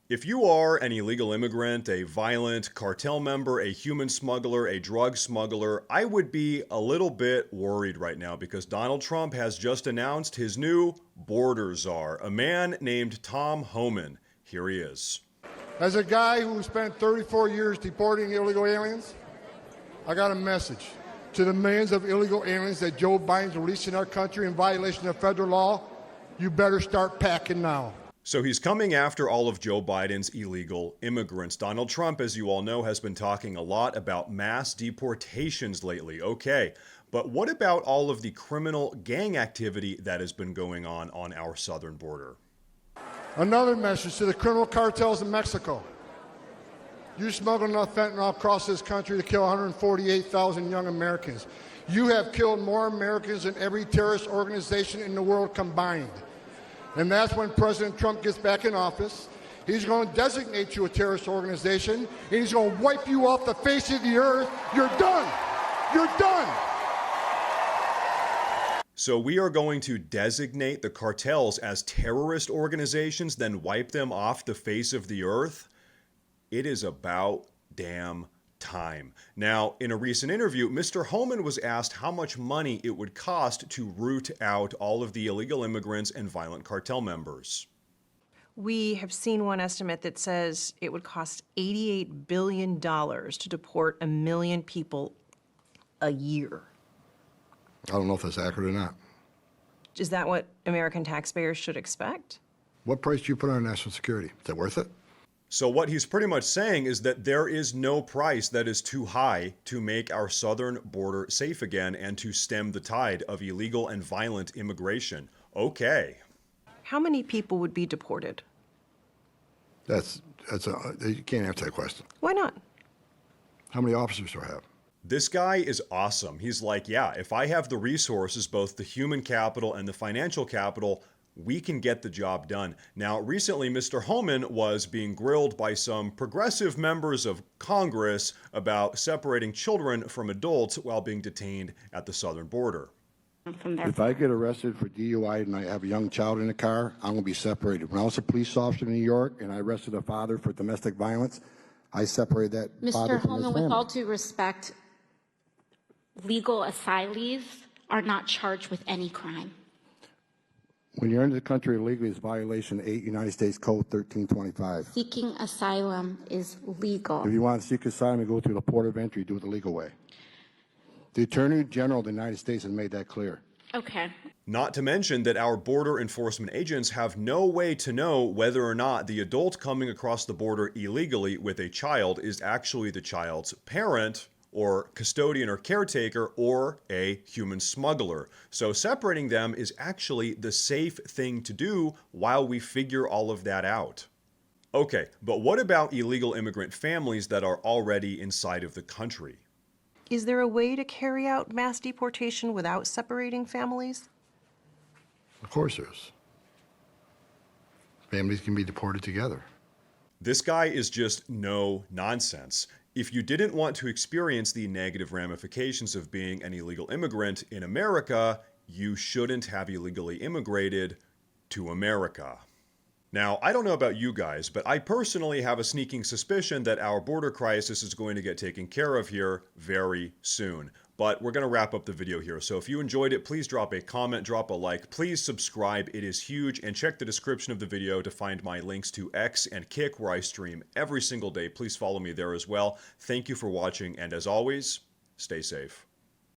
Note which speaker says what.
Speaker 1: If you are an illegal immigrant, a violent cartel member, a human smuggler, a drug smuggler, I would be a little bit worried right now because Donald Trump has just announced his new border czar, a man named Tom Homan. Here he is.
Speaker 2: As a guy who spent 34 years deporting illegal aliens, I got a message to the millions of illegal aliens that Joe Biden's releasing our country in violation of federal law. You better start packing now.
Speaker 1: So he's coming after all of Joe Biden's illegal immigrants. Donald Trump, as you all know, has been talking a lot about mass deportations lately. Okay, but what about all of the criminal gang activity that has been going on our southern border?
Speaker 2: Another message to the criminal cartels in Mexico. You smuggled enough fentanyl across this country to kill 148,000 young Americans. You have killed more Americans than every terrorist organization in the world combined. And that's when President Trump gets back in office. He's going to designate you a terrorist organization, and he's going to wipe you off the face of the earth. You're done. You're done.
Speaker 1: So we are going to designate the cartels as terrorist organizations, then wipe them off the face of the earth? It is about damn time. Now, in a recent interview, Mr. Homan was asked how much money it would cost to root out all of the illegal immigrants and violent cartel members.
Speaker 3: We have seen one estimate that says it would cost $88 billion to deport 1 million people a year.
Speaker 2: I don't know if that's accurate or not.
Speaker 3: Is that what American taxpayers should expect?
Speaker 2: What price do you put on national security? Is that worth it?
Speaker 1: So what he's pretty much saying is that there is no price that is too high to make our southern border safe again and to stem the tide of illegal and violent immigration. Okay.
Speaker 3: How many people would be deported?
Speaker 2: You can't answer that question.
Speaker 3: Why not?
Speaker 2: How many officers do I have?
Speaker 1: This guy is awesome. He's like, yeah, if I have the resources, both the human capital and the financial capital, we can get the job done. Now, recently, Mr. Homan was being grilled by some progressive members of Congress about separating children from adults while being detained at the southern border.
Speaker 2: If I get arrested for DUI and I have a young child in the car, I'm going to be separated. When I was a police officer in New York and I arrested a father for domestic violence, I separated that father from his
Speaker 4: Mr. Homan,
Speaker 2: family.
Speaker 4: with all due respect, legal asylees are not charged with any crime.
Speaker 2: When you're into the country illegally, it's violation 8 United States Code 1325.
Speaker 4: Seeking asylum is legal.
Speaker 2: If you want to seek asylum, you go through the port of entry, do it the legal way. The Attorney General of the United States has made that clear.
Speaker 4: Okay.
Speaker 1: Not to mention that our border enforcement agents have no way to know whether or not the adult coming across the border illegally with a child is actually the child's parent or custodian or caretaker, or a human smuggler. So separating them is actually the safe thing to do while we figure all of that out. Okay, but what about illegal immigrant families that are already inside of the country?
Speaker 3: Is there a way to carry out mass deportation without separating families?
Speaker 2: Of course there is. Families can be deported together.
Speaker 1: This guy is just no nonsense. If you didn't want to experience the negative ramifications of being an illegal immigrant in America, you shouldn't have illegally immigrated to America. Now, I don't know about you guys, but I personally have a sneaking suspicion that our border crisis is going to get taken care of here very soon. But we're going to wrap up the video here. So if you enjoyed it, please drop a comment, drop a like, please subscribe. It is huge. And check the description of the video to find my links to X and Kick, where I stream every single day. Please follow me there as well. Thank you for watching. And as always, stay safe.